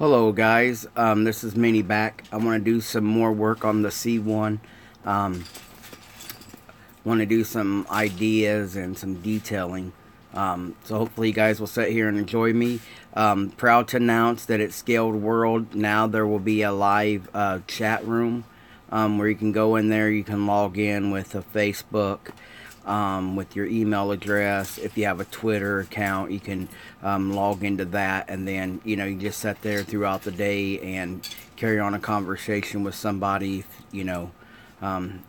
Hello guys, this is Mini back. I want to do some more work on the C1. Want to do some ideas and some detailing. So hopefully you guys will sit here and enjoy me. Proud to announce that at Scaled World now there will be a live chat room where you can go in there. You can log in with a Facebook. With your email address. If you have a Twitter account, you can log into that, and then you just sit there throughout the day and carry on a conversation with somebody.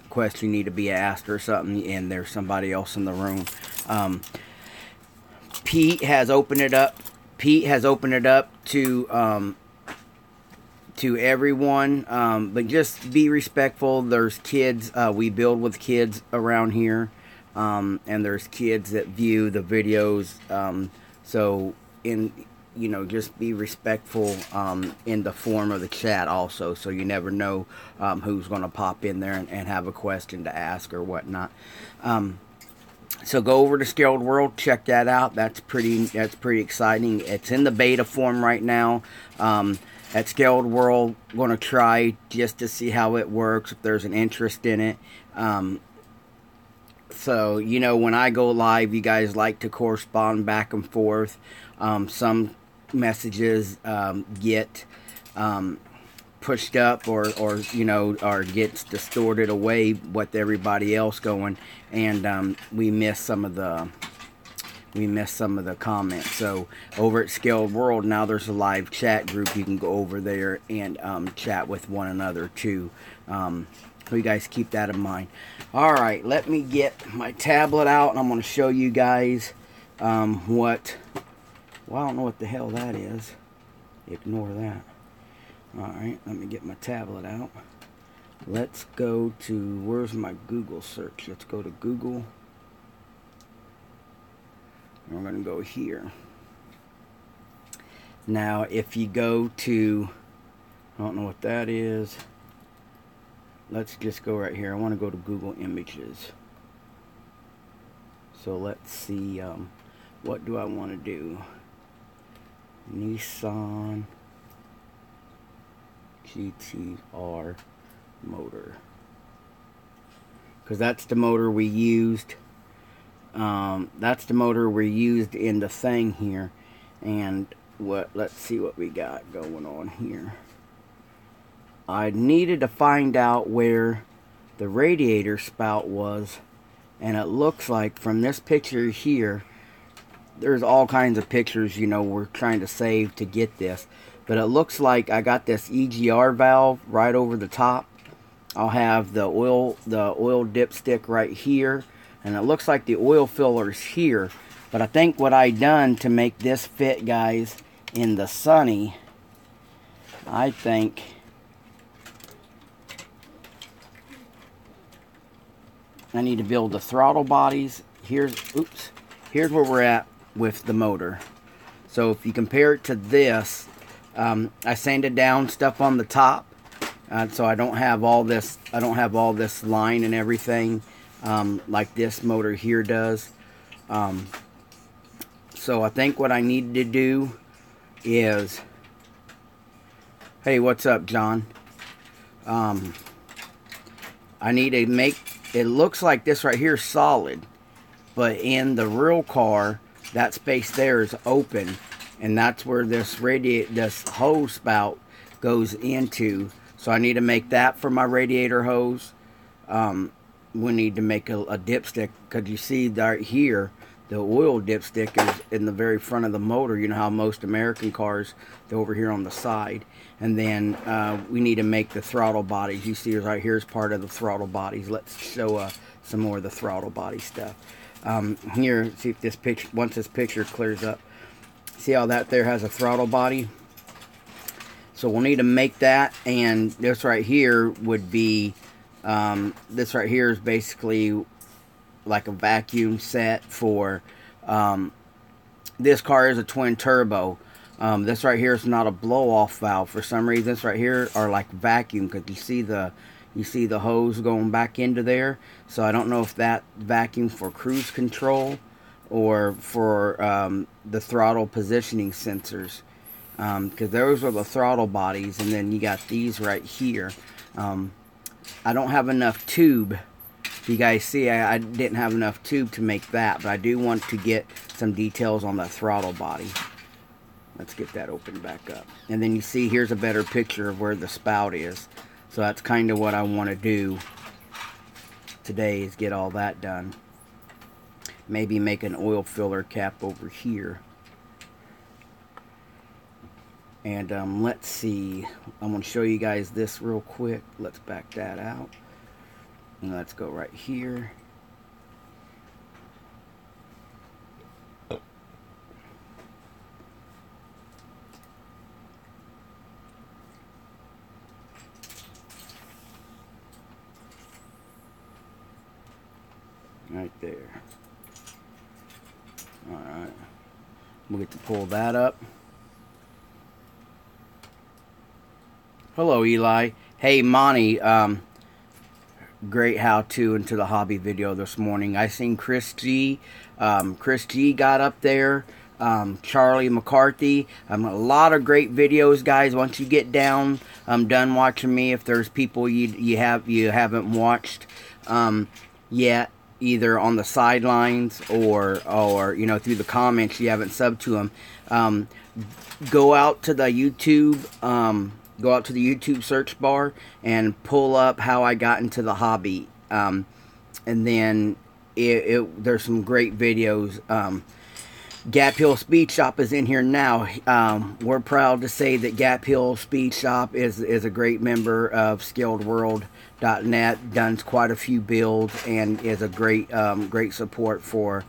Question need to be asked or something, and there's somebody else in the room. Pete has opened it up. Pete has opened it up to everyone, but just be respectful. There's kids. We build with kids around here. And there's kids that view the videos, so just be respectful in the form of the chat also, so you never know who's going to pop in there and have a question to ask or whatnot. So go over to Scaled World, check that out. That's pretty exciting. It's in the beta form right now. At Scaled World, going to try just to see how it works, if there's an interest in it. So, when I go live, you guys like to correspond back and forth. Some messages get pushed up or gets distorted away with everybody else going, and we miss some of the comments. So over at Scaled World now there's a live chat group. You can go over there and chat with one another too. So you guys keep that in mind. Alright, let me get my tablet out and I'm going to show you guys well, I don't know what the hell that is. Ignore that. Alright, let me get my tablet out. Let's go to, where's my Google search? Let's go to Google. And we're going to go here. Now, if you go to, I don't know what that is. Let's just go right here. I want to go to Google Images. So let's see, what do I want to do? Nissan GTR motor. Because that's the motor we used. That's the motor we used in the thing here. And let's see what we got going on here. I needed to find out where the radiator spout was, and it looks like from this picture here, there's all kinds of pictures we're trying to save to get this, but it looks like I got this EGR valve right over the top. I'll have the oil dipstick right here, and it looks like the oil filler's here, but I think what I done to make this fit, guys, in the Sunny, I think I need to build the throttle bodies. Here's where we're at with the motor. So if you compare it to this, I sanded down stuff on the top, so I don't have all this. I don't have all this line and everything like this motor here does. So I think what I need to do is, hey, what's up, John? I need to make. It looks like this right here is solid, but in the real car, that space there is open, and that's where this hose spout goes into. So I need to make that for my radiator hose. We need to make a dipstick, because you see right here, the oil dipstick is in the very front of the motor. You know how most American cars, they're over here on the side. And then we need to make the throttle bodies. You see right here is part of the throttle bodies. Let's show some more of the throttle body stuff. Here, see if this picture, once this picture clears up, see how that there has a throttle body? So we'll need to make that, and this right here would be, this right here is basically like a vacuum set for, this car is a twin turbo. This right here is not a blow-off valve. For some reason, this right here are like vacuum, because you see the hose going back into there. So I don't know if that vacuum for cruise control or for the throttle positioning sensors. because those are the throttle bodies, and then you got these right here. I don't have enough tube. You guys see, I didn't have enough tube to make that, but I do want to get some details on the throttle body. Let's get that open back up. And then you see, here's a better picture of where the spout is. So that's kind of what I want to do today, is get all that done. Maybe make an oil filler cap over here. And let's see, I'm going to show you guys this real quick. Let's back that out. And let's go right here. Right there. Alright. We'll get to pull that up. Hello, Eli. Hey, Monty. Great how-to into the hobby video this morning. I seen Chris G. Chris G got up there. Charlie McCarthy. A lot of great videos, guys. Once you get down, done watching me, if there's people you haven't watched yet, either on the sidelines or you know, through the comments, you haven't subbed to them, go out to the YouTube. Go out to the YouTube search bar and pull up how I got into the hobby. And then there's some great videos. Gap Hill Speed Shop is in here now. We're proud to say that Gap Hill Speed Shop is a great member of ScaledWorld.net. Done quite a few builds and is a great great support for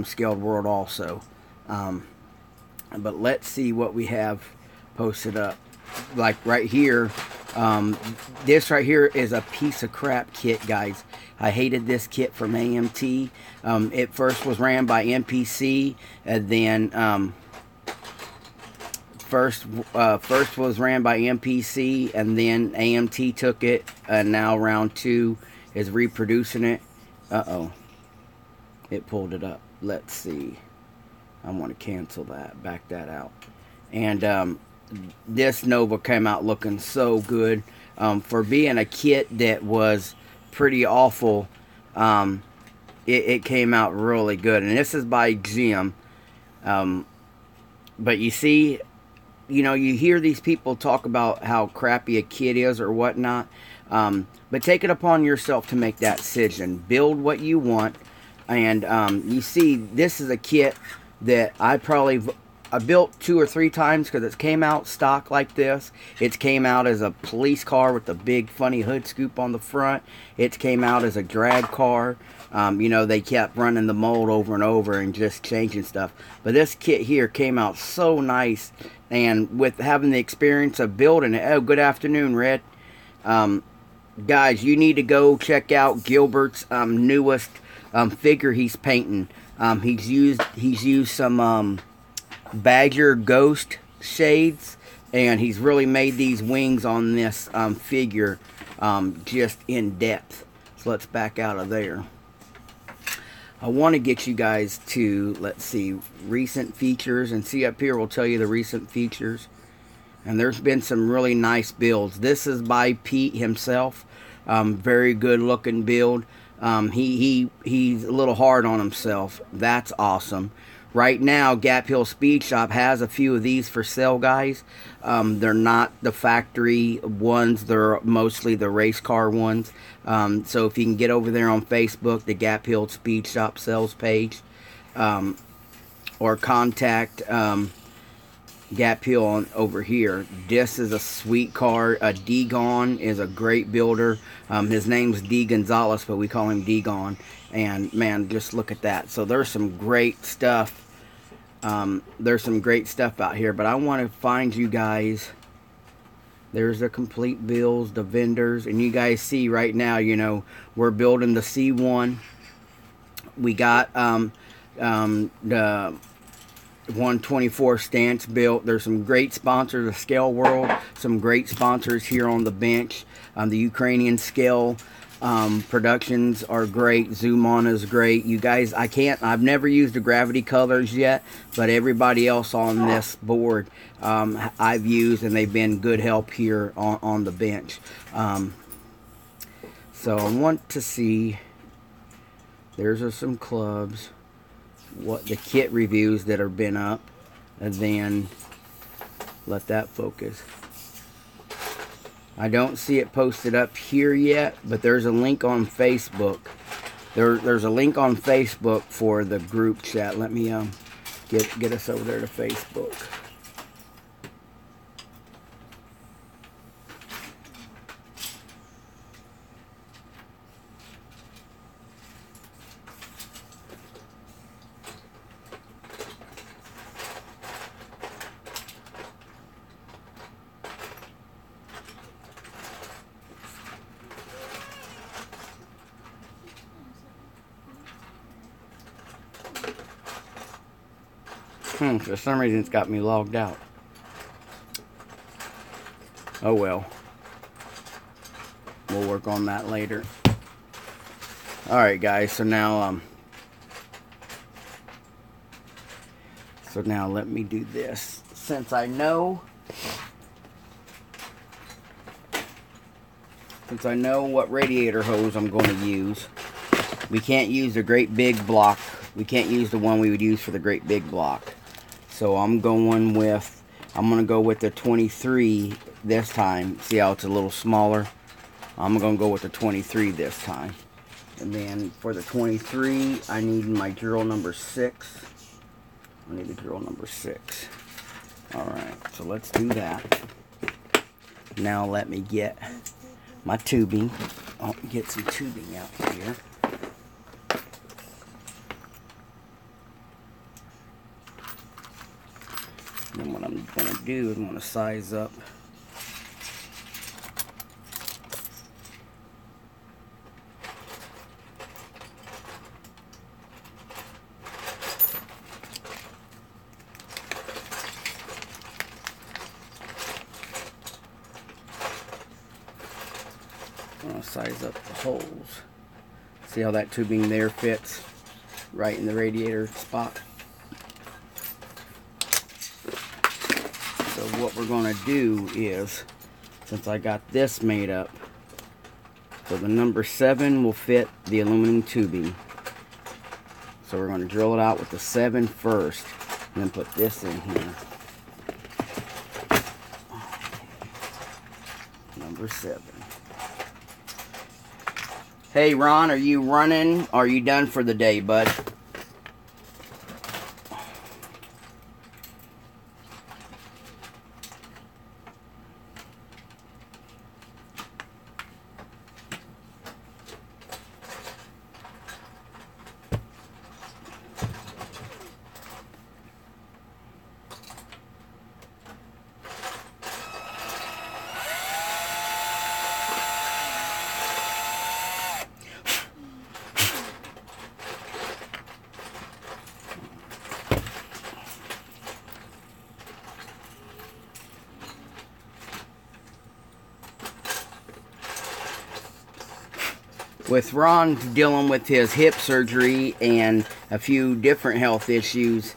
Scaled World also. But let's see what we have posted up. Like right here, this right here is a piece of crap kit, guys. I hated this kit from AMT. It first was ran by MPC, and then first was ran by MPC, and then AMT took it, and now round 2 is reproducing it. It pulled it up. Let's see. I want to cancel that, back that out. And this Nova came out looking so good. For being a kit that was pretty awful, it came out really good. And this is by Jim. But you see, you know, you hear these people talk about how crappy a kit is or whatnot. But take it upon yourself to make that decision. Build what you want. And you see, this is a kit that I built 2 or 3 times because it came out stock like this. It came out as a police car with a big funny hood scoop on the front. It came out as a drag car. You know, they kept running the mold over and over and just changing stuff. But this kit here came out so nice. And with having the experience of building it. Oh, good afternoon, Red. Guys, you need to go check out Gilbert's newest figure he's painting. He's used some Badger Ghost shades, and he's really made these wings on this figure just in depth. So let's back out of there. I want to get you guys to, let's see, recent features, and see up here, we'll tell you the recent features. And there's been some really nice builds. This is by Pete himself. Very good looking build. He's a little hard on himself. That's awesome. Right now, Gap Hill Speed Shop has a few of these for sale, guys. They're not the factory ones. They're mostly the race car ones. So if you can get over there on Facebook, the Gap Hill Speed Shop sales page, or contact Gap Hill over here. This is a sweet car. Degon is a great builder. His name's D. Gonzalez, but we call him Degon. And man, just look at that. So there's some great stuff. There's some great stuff out here, but I want to find you guys. There's the complete builds, the vendors, and you guys see right now, you know, we're building the C1. We got the 124 stance built. There's some great sponsors of Scale World, some great sponsors here on the bench. The Ukrainian Scale Productions are great. Zoom-On is great. You guys, I've never used the gravity colors yet, but everybody else on this board I've used, and they've been good help here on the bench. So I want to see, there's some clubs, what the kit reviews that have been up, and then let that focus. I don't see it posted up here yet, but there's a link on Facebook. There's a link on Facebook for the group chat. Let me get us over there to Facebook. For some reason it's got me logged out. Oh well. We'll work on that later. Alright guys, so now let me do this. Since I know what radiator hose I'm going to use, we can't use the great big block. We can't use the one we would use for the great big block. So I'm going to go with the 23 this time. See how it's a little smaller? I'm going to go with the 23 this time. And then for the 23, I need my drill number 6. I need the drill number 6. Alright, so let's do that. Now let me get my tubing. I'll get some tubing out here. And what I'm going to do is I'm going to size up the holes. See how that tubing there fits right in the radiator spot? So what we're going to do is, since I got this made up, so the number 7 will fit the aluminum tubing. So we're going to drill it out with the 7 first, and then put this in here. Number 7. Hey Ron, are you running? Are you done for the day, bud? With Ron dealing with his hip surgery and a few different health issues,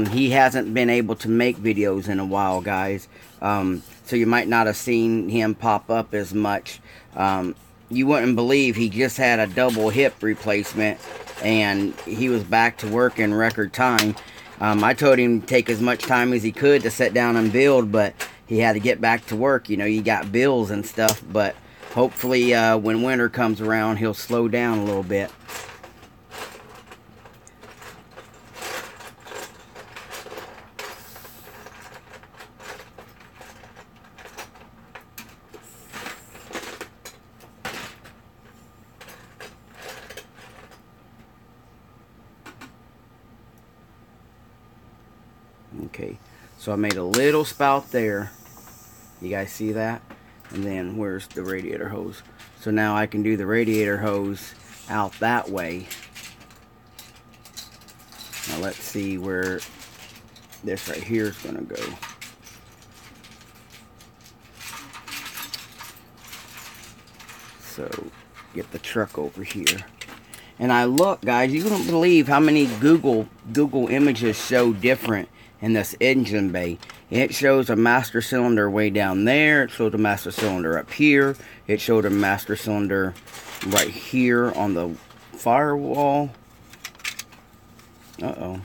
he hasn't been able to make videos in a while, guys. So you might not have seen him pop up as much. You wouldn't believe he just had a double hip replacement and he was back to work in record time. I told him to take as much time as he could to sit down and build, but he had to get back to work. You know, you got bills and stuff, but hopefully when winter comes around, he'll slow down a little bit. Okay, so I made a little spout there. You guys see that? And then where's the radiator hose? So now I can do the radiator hose out that way. Now let's see where this right here is going to go. So get the truck over here. And I look, guys, you don't believe how many Google images show different in this engine bay. It shows a master cylinder way down there. It shows a master cylinder up here. It showed a master cylinder right here on the firewall. Uh-oh.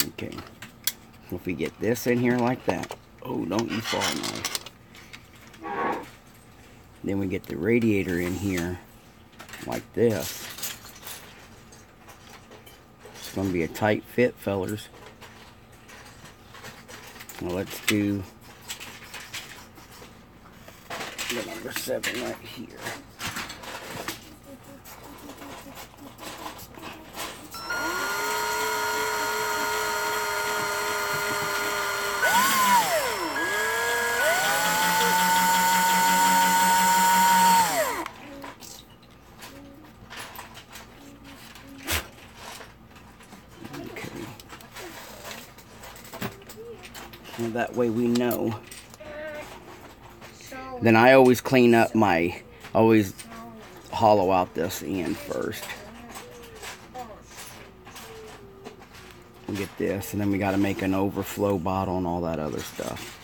Okay. If we get this in here like that. Oh, don't you fall now. Then we get the radiator in here like this. It's going to be a tight fit, fellers. Well, let's do the number 7 right here. That way we know. Then I always clean up always hollow out this end first. We get this, and then we got to make an overflow bottle and all that other stuff.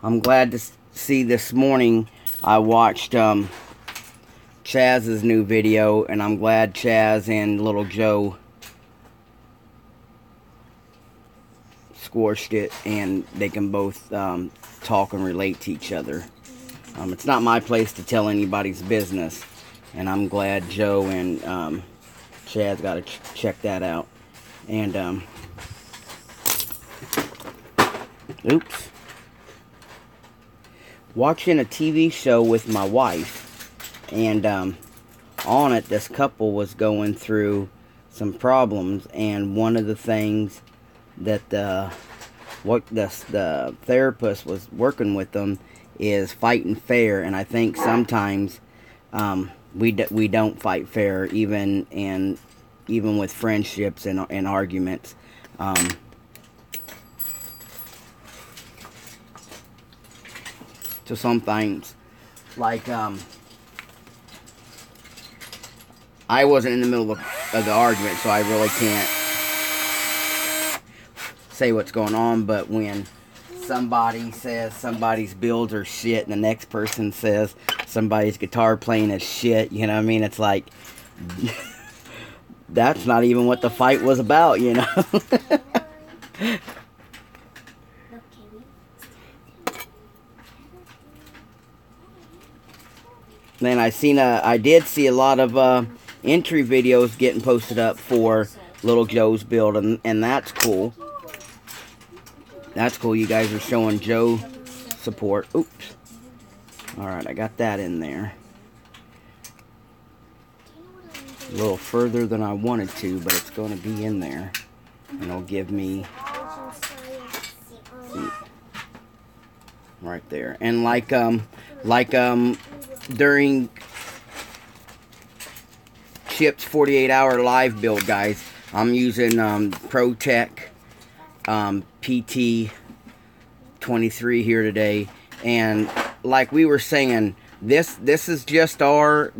I'm glad to see this morning I watched Chaz's new video, and I'm glad Chaz and Little Joe squashed it, and they can both talk and relate to each other. It's not my place to tell anybody's business, and I'm glad Joe and Chaz got to check that out. And oops, watching a TV show with my wife. And on it, this couple was going through some problems, and one of the things that the therapist was working with them is fighting fair. And I think sometimes we don't fight fair, even with friendships and arguments. So sometimes, like I wasn't in the middle of the argument, so I really can't say what's going on. But when somebody says somebody's builds are shit, and the next person says somebody's guitar playing is shit, you know what I mean? It's like, that's not even what the fight was about, you know? Then I did see a lot of entry videos getting posted up for Little Joe's build, and that's cool. That's cool. You guys are showing Joe support. Oops. Alright, I got that in there. A little further than I wanted to, but it's going to be in there. And it'll give me right there. And like during Chip's 48-hour live build, guys, I'm using ProTech PT23 here today, and like we were saying, this is just our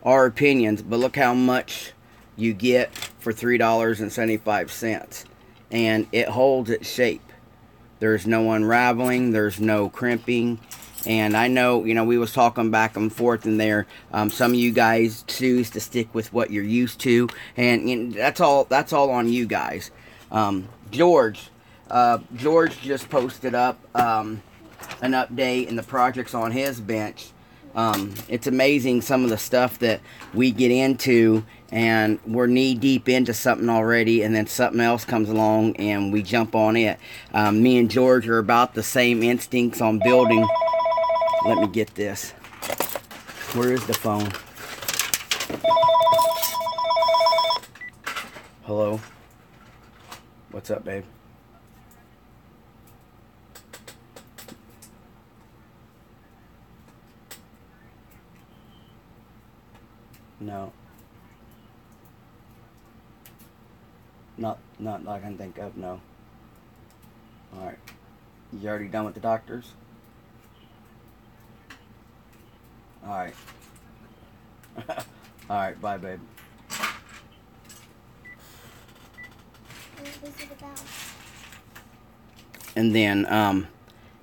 opinions, but look how much you get for $3.75, and it holds its shape. There's no unraveling, there's no crimping. And I know, we was talking back and forth in there. Some of you guys choose to stick with what you're used to, and that's all on you guys. George just posted up an update and the projects on his bench. It's amazing some of the stuff that we get into, and we're knee deep into something already, and then something else comes along and we jump on it. Me and George are about the same instincts on building. Let me get this. Where is the phone? Hello? What's up, babe? No. Not that I can think of, no. Alright. You already done with the doctors? Alright. Alright, bye, babe. What was it about? And then,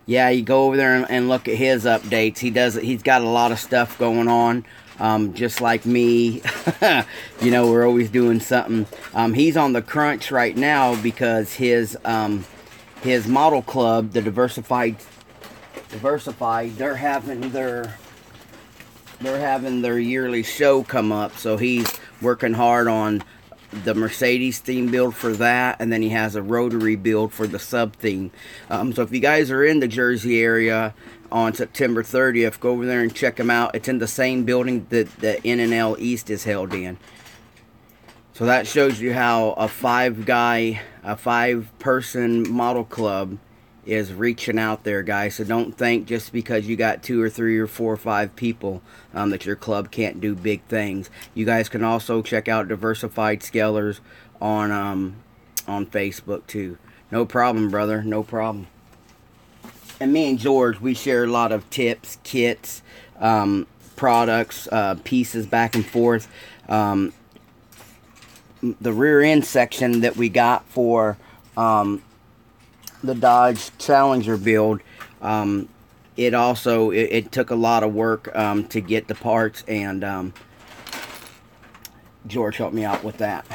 yeah, you go over there and look at his updates. He's got a lot of stuff going on. Just like me, you know, we're always doing something. He's on the crunch right now because his model club, the Diversified, they're having their yearly show come up. So he's working hard on the Mercedes theme build for that, and then he has a rotary build for the sub theme. So if you guys are in the Jersey area on September 30th, go over there and check him out. It's in the same building that the NNL East is held in. So that shows you how a five-person model club is reaching out there, guys. So don't think just because you got 2 or 3 or 4 or 5 people that your club can't do big things. You guys can also check out Diversified Scalers on Facebook too. No problem, brother. No problem. And me and George, we share a lot of tips, kits, products, pieces back and forth. The rear end section that we got for the Dodge Challenger build, it took a lot of work to get the parts, and George helped me out with that.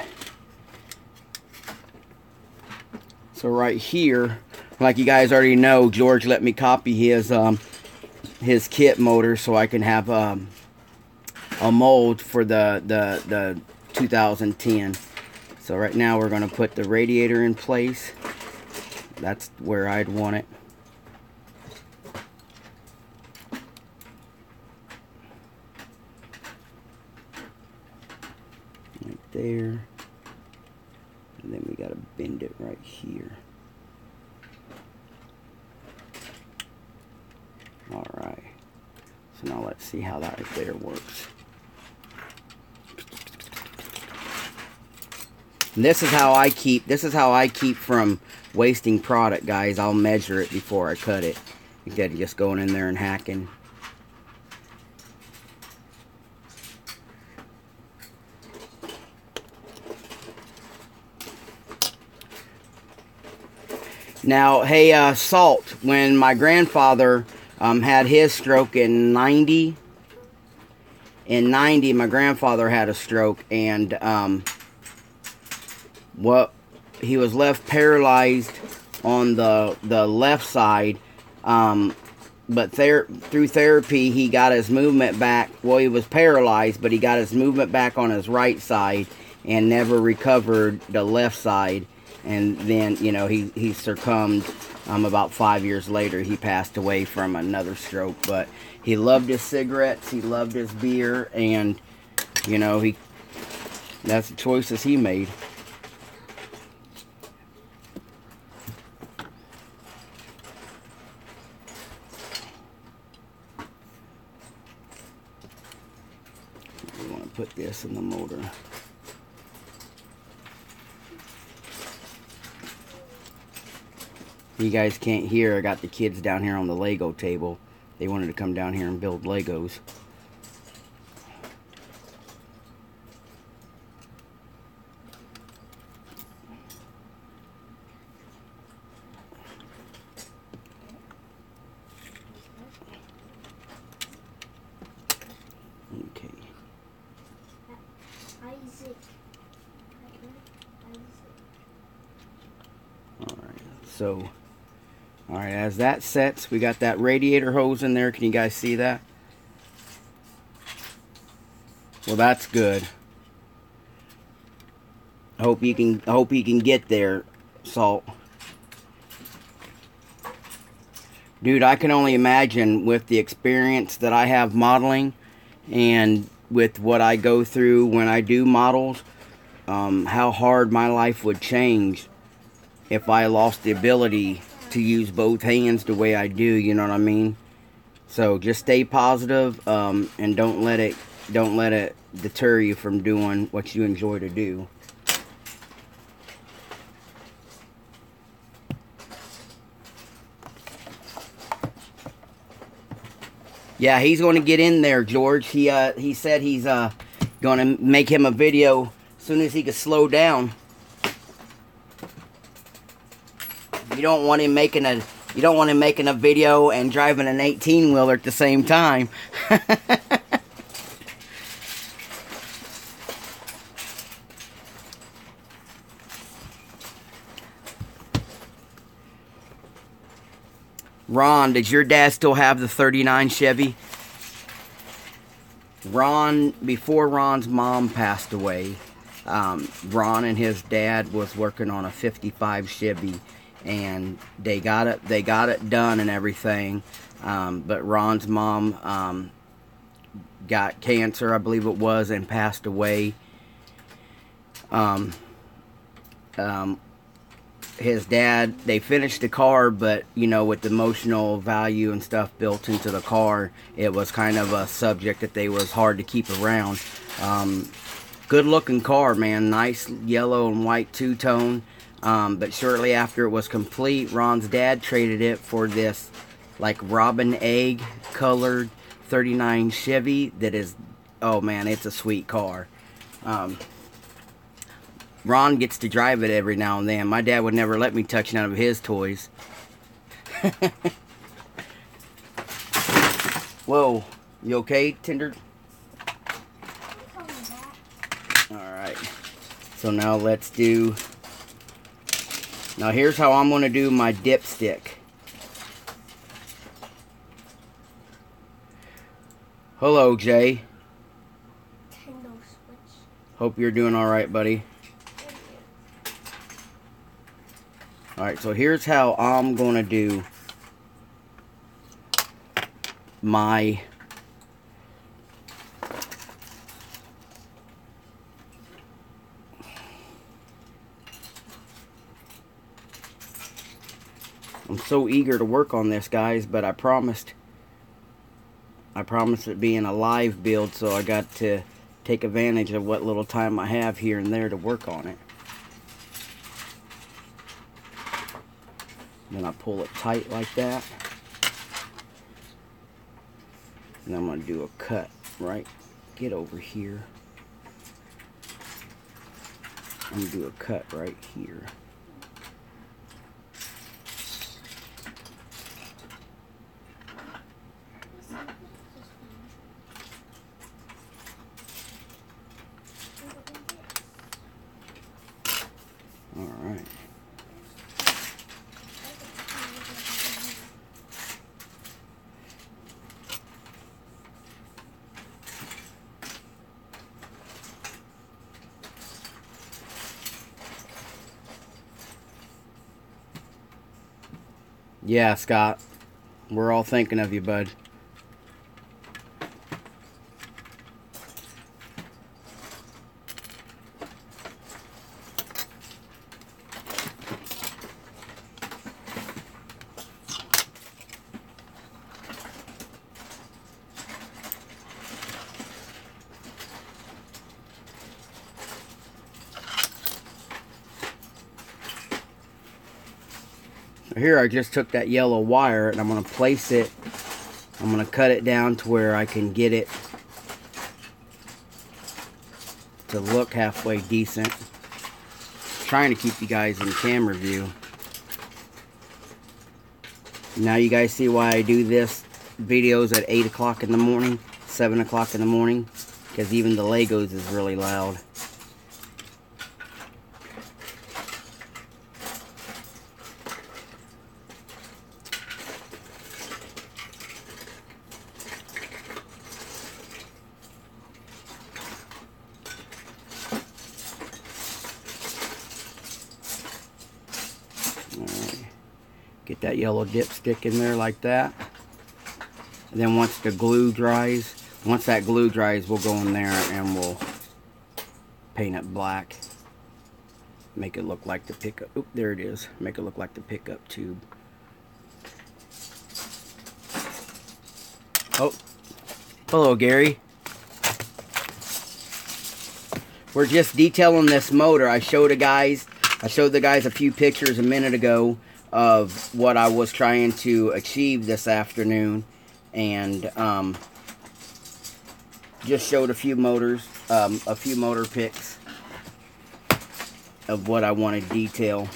So right here, like you guys already know, George let me copy his kit motor so I can have a mold for the 2010. So right now we're going to put the radiator in place. That's where I'd want it. Right there. And then we got to bend it right here. Alright. So now let's see how that right there works. And this is how I keep from wasting product, guys. I'll measure it before I cut it, instead of just going in there and hacking. Now, hey, Salt, when my grandfather had his stroke in 90, my grandfather had a stroke, and he was left paralyzed on the left side, but through therapy he got his movement back. Well, he was paralyzed, but he got his movement back on his right side and never recovered the left side. And then, you know, he succumbed. About 5 years later, he passed away from another stroke. But he loved his cigarettes, he loved his beer, and, you know, that's the choices he made. We want to put this in the motor. You guys can't hear, I got the kids down here on the Lego table. They wanted to come down here and build Legos. Okay. Isaac. Alright, so... Alright, as that sets, we got that radiator hose in there. Can you guys see that? Well, that's good. I hope you can get there, Salt. Dude, I can only imagine with the experience that I have modeling and with what I go through when I do models, how hard my life would change if I lost the ability to use both hands the way I do, you know what I mean? So just stay positive, and don't let it don't let it deter you from doing what you enjoy to do. Yeah, he's going to get in there, George. He said he's going to make him a video as soon as he can slow down. You don't want him making a video and driving an 18-wheeler at the same time. Ron, does your dad still have the 39 Chevy? Ron, before Ron's mom passed away, Ron and his dad was working on a 55 Chevy, and they got it done and everything. But Ron's mom got cancer, I believe it was, and passed away. His dad, they finished the car, but you know, with the emotional value and stuff built into the car, it was kind of a subject that they was hard to keep around. Good looking car, man, nice yellow and white two-tone. But shortly after it was complete, Ron's dad traded it for this like robin egg colored 39 Chevy that is, oh man, it's a sweet car. Ron gets to drive it every now and then. My dad would never let me touch none of his toys. Whoa, you okay, Tinder? Alright, so now let's do... Now here's how I'm going to do my dipstick. Hello, Jay. Hope you're doing alright, buddy. Alright, so here's how I'm going to do my I'm so eager to work on this, guys, but I promised it being a live build, so I got to take advantage of what little time I have here and there to work on it. Then I pull it tight like that. And I'm going to do a cut, right? Get over here. I'm going to do a cut right here. Alright. Yeah, Scott. We're all thinking of you, bud. Here I just took that yellow wire and I'm going to place it, I'm going to cut it down to where I can get it to look halfway decent. Trying to keep you guys in camera view. Now you guys see why I do this videos at 8 o'clock in the morning, 7 o'clock in the morning, because even the Legos is really loud. Get that yellow dipstick in there like that. And then once the glue dries, once that glue dries, we'll go in there and we'll paint it black. Make it look like the pickup. Oop, there it is. Make it look like the pickup tube. Oh, hello, Gary. we're just detailing this motor. I showed the guys a few pictures a minute ago of what I was trying to achieve this afternoon, and just showed a few motor pics of what I want to detail.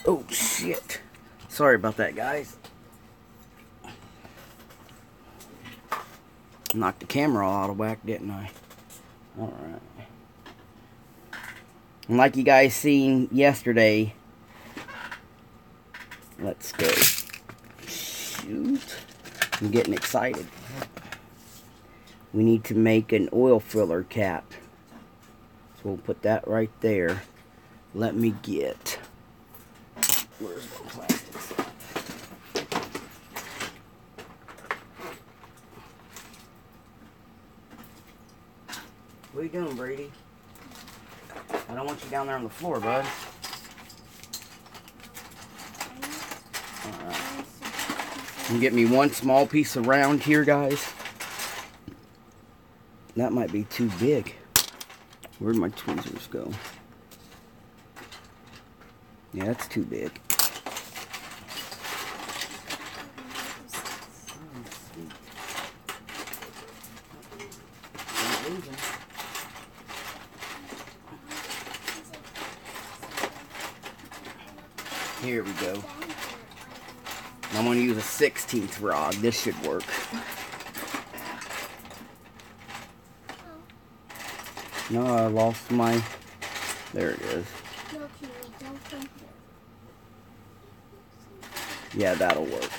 Oh shit, sorry about that, guys. Knocked the camera all out of whack, didn't I? Alright. And like you guys seen yesterday, let's go. Shoot. I'm getting excited. We need to make an oil filler cap. So we'll put that right there. Let me get... Where's my plastics? What are you doing, Brady? I don't want you down there on the floor, bud. Alright. You get me one small piece of round here, guys. That might be too big. Where'd my tweezers go? Yeah, that's too big. Here we go. I'm going to use a 16th rod. This should work. No, I lost my... There it is. Yeah, that'll work.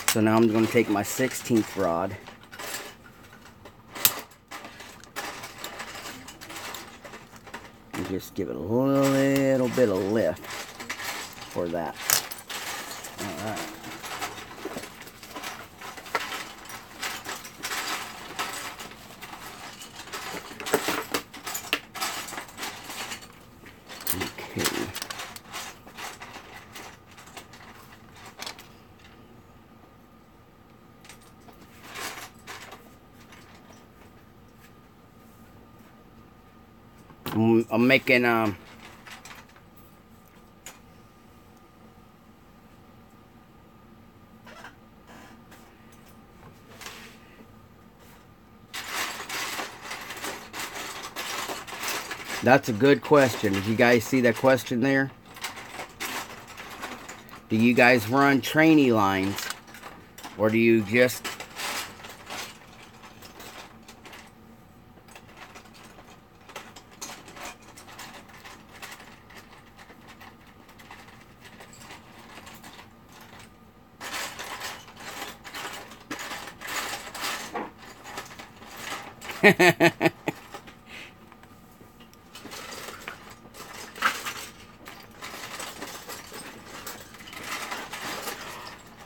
So now I'm going to take my 16th rod. And just give it a little bit of lift for that. Alright. Okay. I'm making that's a good question. Did you guys see that question there? Do you guys run trainee lines, or do you just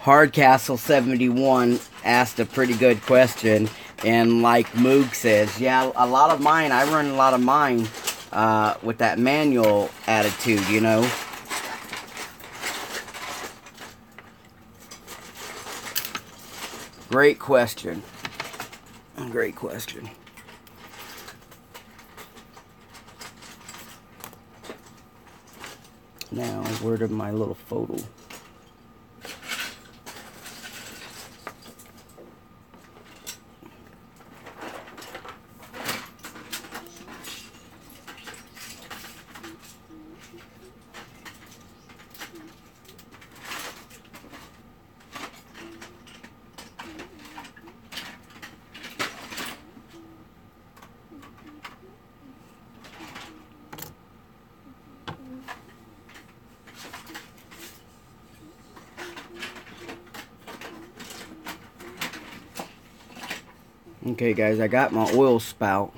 Hardcastle 71 asked a pretty good question, and like Moog says, yeah, a lot of mine, I run a lot of mine with that manual attitude, you know. Great question. Great question. Now, where did my little photo? Okay guys, I got my oil spout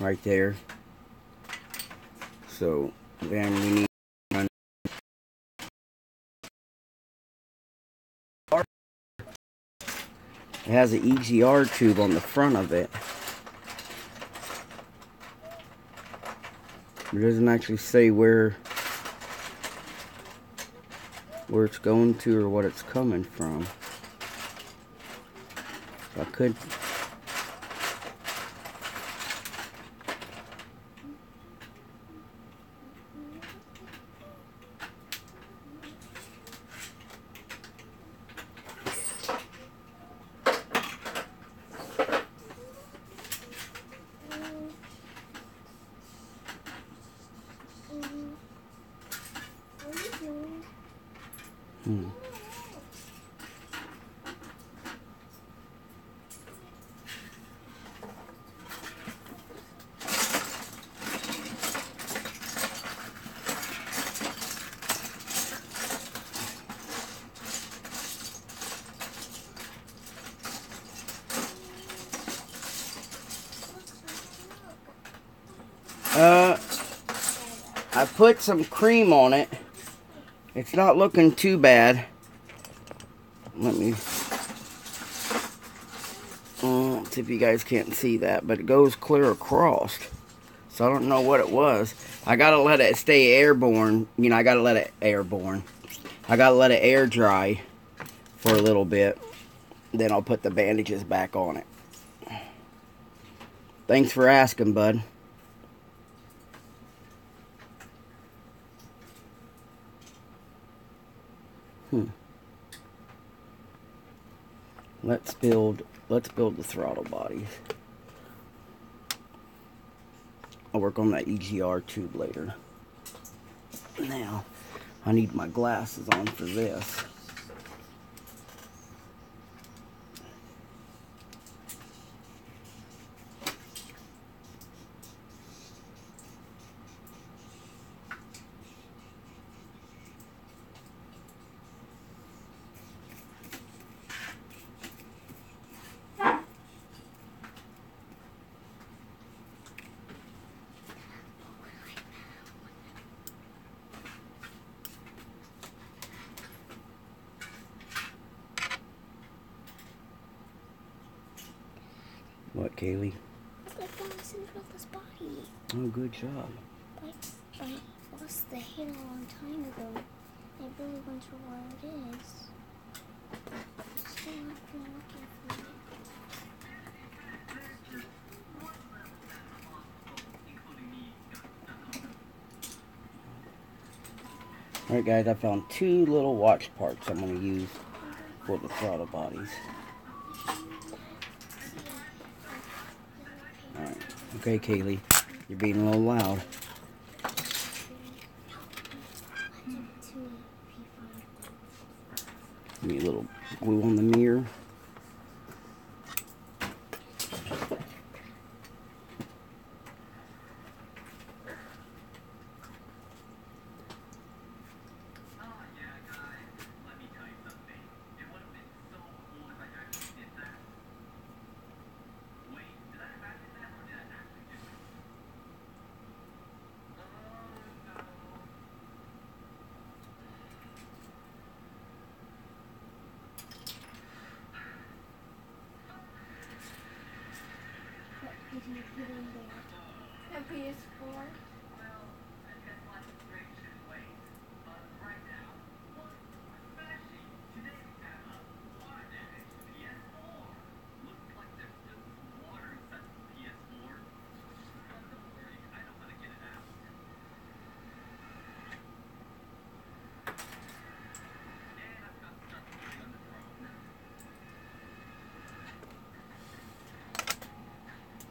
right there. So then we need to run. It has an EGR tube on the front of it. It doesn't actually say where it's going to or what it's coming from. If I could. I put some cream on it. It's not looking too bad. Let me see if you guys can't see that, but it goes clear across. So I don't know what it was. I gotta let it stay airborne. You know, I gotta let it airborne. I gotta let it air dry for a little bit. Then I'll put the bandages back on it. Thanks for asking, bud. Let's build the throttle bodies. I'll work on that EGR tube later. Now, I need my glasses on for this. What, Kaylee? I found Cinderella's body. Oh, good job. I lost the head a long time ago. I really wonder where it is. So I've been looking for it. Alright guys, I found 2 little watch parts I'm going to use for the throttle bodies. Alright, okay Kaylee, you're being a little loud. Give me a little glue on the mirror. What did you put in there? A PS4?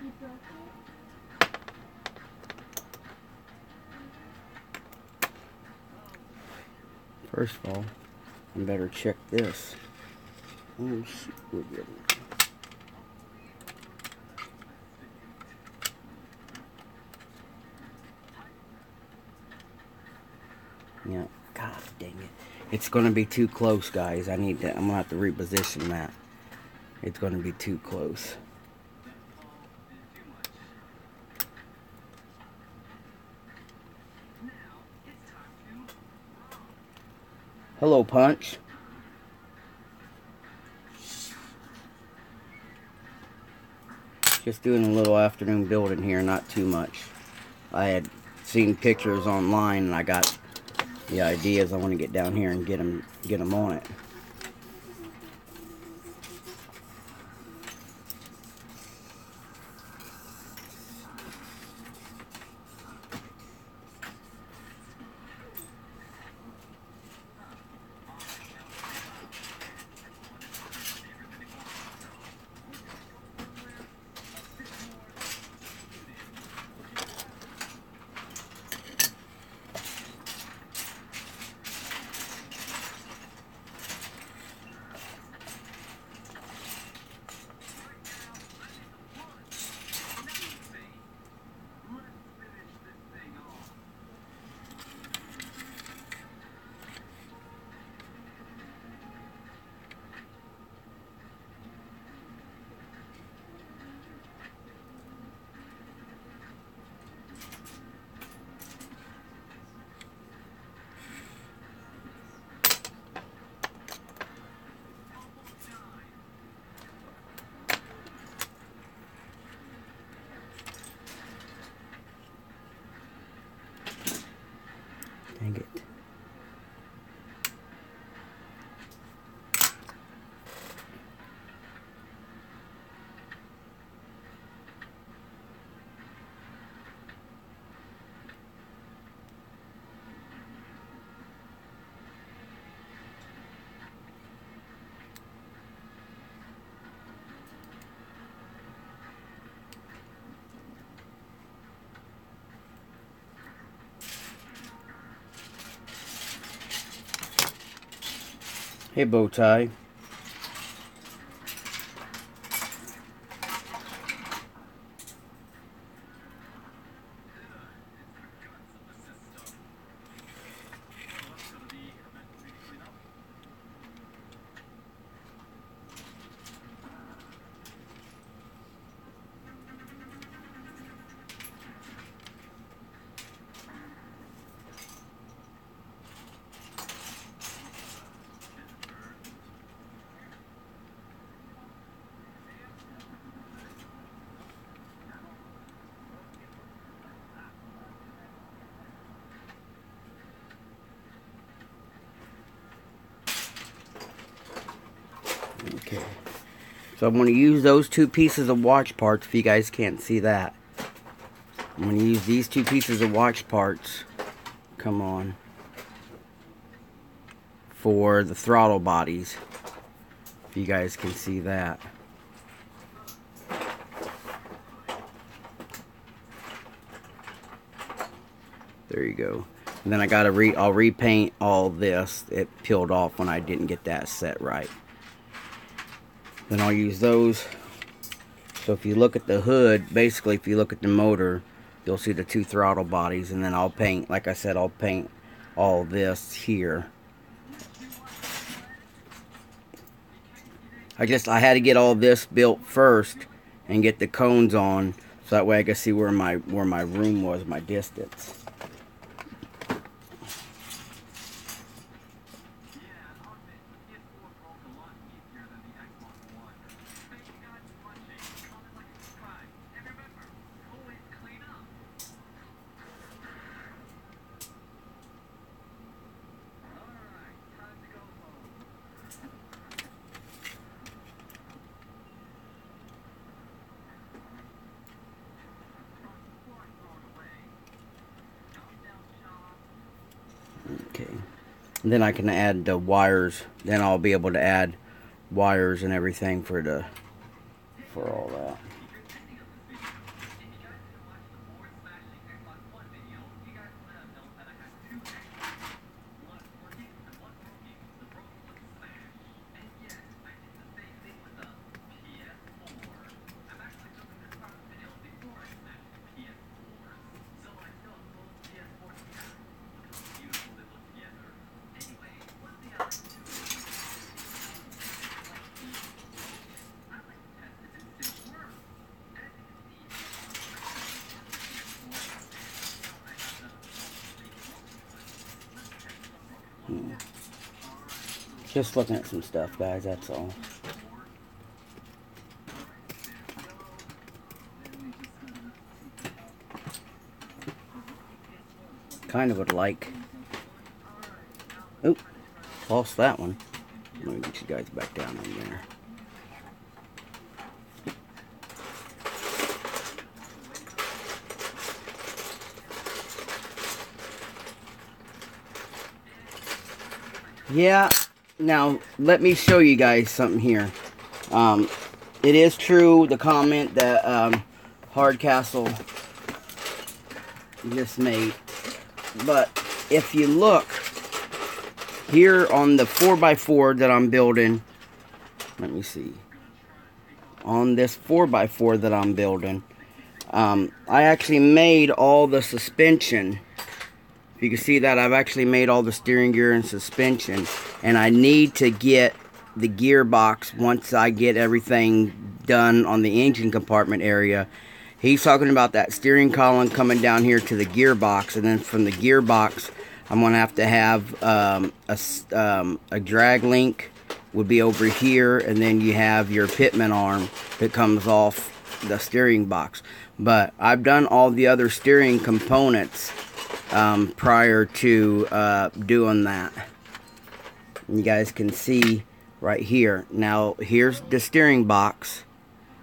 You broke it? First of all, I better check this. Oh shoot, we're good. Yeah, god dang it. It's gonna be too close, guys. I'm gonna have to reposition that. It's gonna be too close. Hello, Punch. Just doing a little afternoon building here, not too much. I had seen pictures online and I got the ideas. I want to get down here and get them on it. Hey, Bowtie. Okay. So I'm going to use those two pieces of watch parts, if you guys can't see that. I'm going to use these two pieces of watch parts, come on, for the throttle bodies, if you guys can see that. There you go. And then I got to I'll repaint all this. It peeled off when I didn't get that set right. Then I'll use those. So if you look at the hood, basically if you look at the motor, you'll see the two throttle bodies, and then I'll paint, like I said, I'll paint all this here. I had to get all this built first and get the cones on, so that way I could see where my room was, my distance. Okay, and then I can add the wires. Then I'll be able to add wires and everything for all that. Just looking at some stuff, guys, that's all. Kind of would like... Oop, lost that one. Let me get you guys back down in there. Yeah, now let me show you guys something here. It is true, the comment that Hardcastle just made. But if you look here on the 4x4 that I'm building, let me see. On this 4x4 that I'm building, I actually made all the suspension. You can see that I've actually made all the steering gear and suspension, and I need to get the gearbox once I get everything done on the engine compartment area. He's talking about that steering column coming down here to the gearbox, and then from the gearbox I'm going to have a drag link would be over here, and then you have your pitman arm that comes off the steering box. But I've done all the other steering components prior to doing that. And you guys can see right here. Now here's the steering box.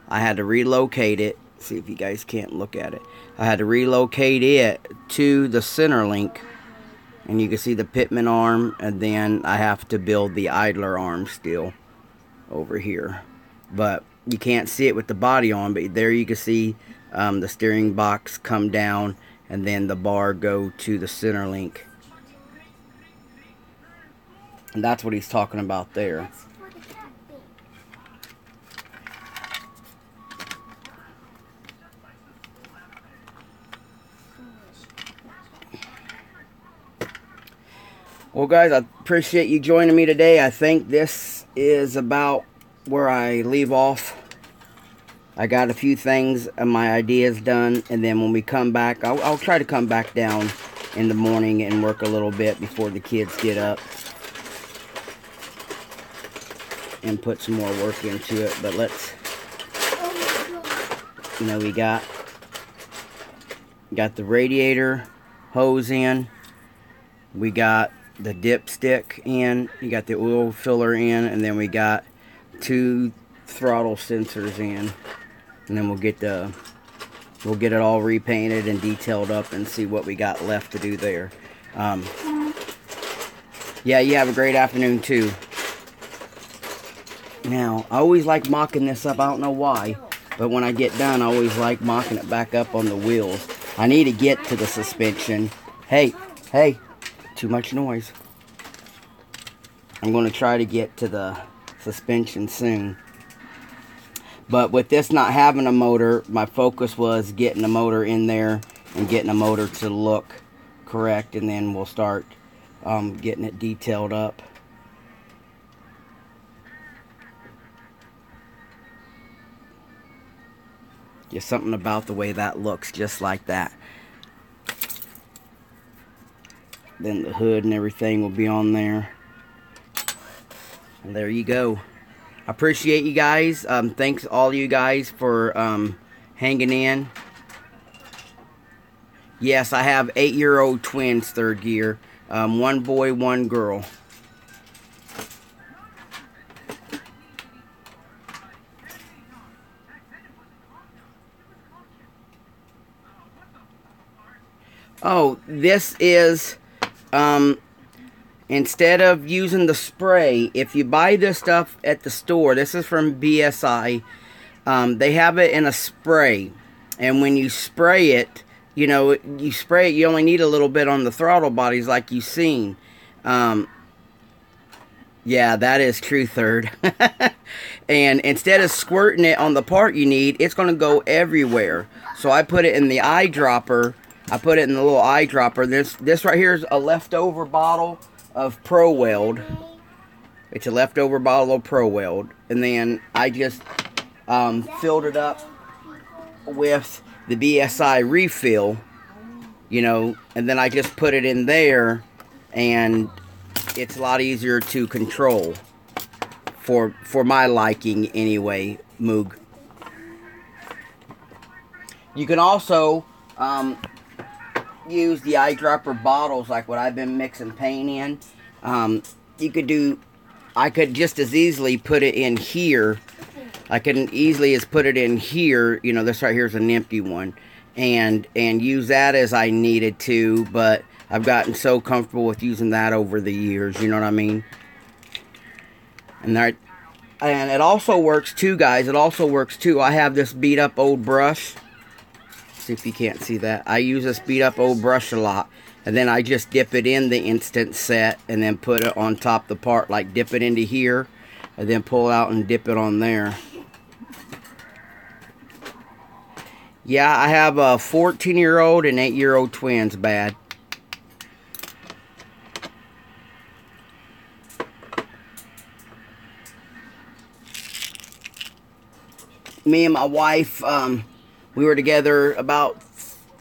I had to relocate it. See if you guys can't look at it. I had to relocate it to the center link, and you can see the pitman arm, and then I have to build the idler arm still over here. But you can't see it with the body on, but there you can see the steering box come down, and then the bar go to the center link. And that's what he's talking about there. That's for the cat thing. Well, guys, I appreciate you joining me today. I think this is about where I leave off. I got a few things and my ideas done, and then when we come back, I'll try to come back down in the morning and work a little bit before the kids get up and put some more work into it. But let's, you know, we got the radiator hose in, we got the dipstick in, you got the oil filler in, and then we got 2 throttle sensors in, and then we'll get it all repainted and detailed up and see what we got left to do there. Yeah, you have a great afternoon too. Now, I always like mocking this up, I don't know why, but when I get done, I always like mocking it back up on the wheels. I need to get to the suspension. Hey, too much noise. I'm going to try to get to the suspension soon. But with this not having a motor, my focus was getting the motor in there and getting the motor to look correct, and then we'll start getting it detailed up. Just something about the way that looks, just like that. Then the hood and everything will be on there. And there you go. I appreciate you guys. Thanks all you guys for hanging in. Yes, I have 8-year-old twins, 3rd gear. 1 boy, 1 girl. Oh, this is, instead of using the spray, if you buy this stuff at the store, this is from BSI, they have it in a spray. And when you spray it, you know, you only need a little bit on the throttle bodies like you've seen. Yeah, that is true, third. And instead of squirting it on the part you need, it's going to go everywhere. So I put it in the eyedropper. I put it in the little eyedropper. This right here is a leftover bottle of Pro Weld. It's a leftover bottle of Pro Weld. And then I just filled it up with the BSI refill, you know, and then I just put it in there, and it's a lot easier to control for my liking anyway, Moog. You can also use the eyedropper bottles like what I've been mixing paint in. I could just as easily put it in here. I can easily as put it in here, you know, this right here is an empty one, and use that as I needed to, but I've gotten so comfortable with using that over the years, you know what I mean? And it also works too, guys. It also works too. I have this beat up old brush. See if you can't see that. I use this beat up old brush a lot, and then I just dip it in the instant set and then put it on top of the part, like dip it into here and then pull out and dip it on there. Yeah, I have a 14-year-old and 8-year-old twins, bad. Me and my wife, we were together about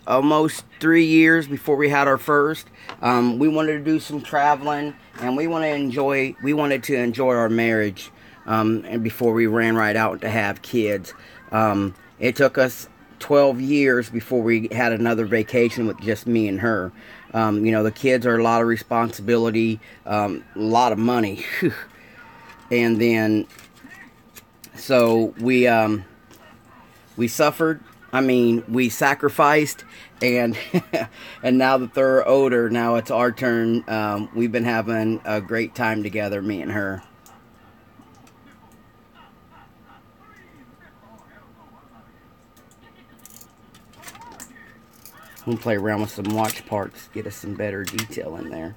almost 3 years before we had our first. We wanted to do some traveling, and we wanted to enjoy our marriage, and before we ran right out to have kids. It took us 12 years before we had another vacation with just me and her. You know, the kids are a lot of responsibility, a lot of money. And then, so we suffered. I mean, we sacrificed, and and now that they're older, now it's our turn. We've been having a great time together, me and her. We'll play around with some watch parts, get us some better detail in there.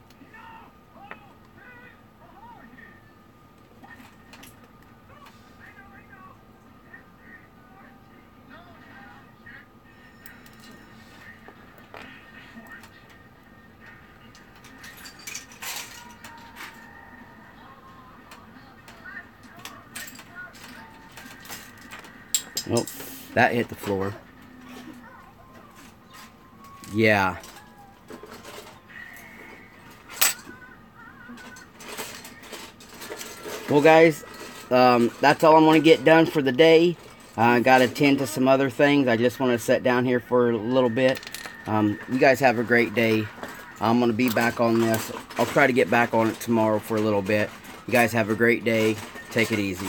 Oh, that hit the floor. Yeah. Well, guys, that's all I'm going to get done for the day. I got to attend to some other things. I just want to sit down here for a little bit. You guys have a great day. I'm going to be back on this. I'll try to get back on it tomorrow for a little bit. You guys have a great day. Take it easy.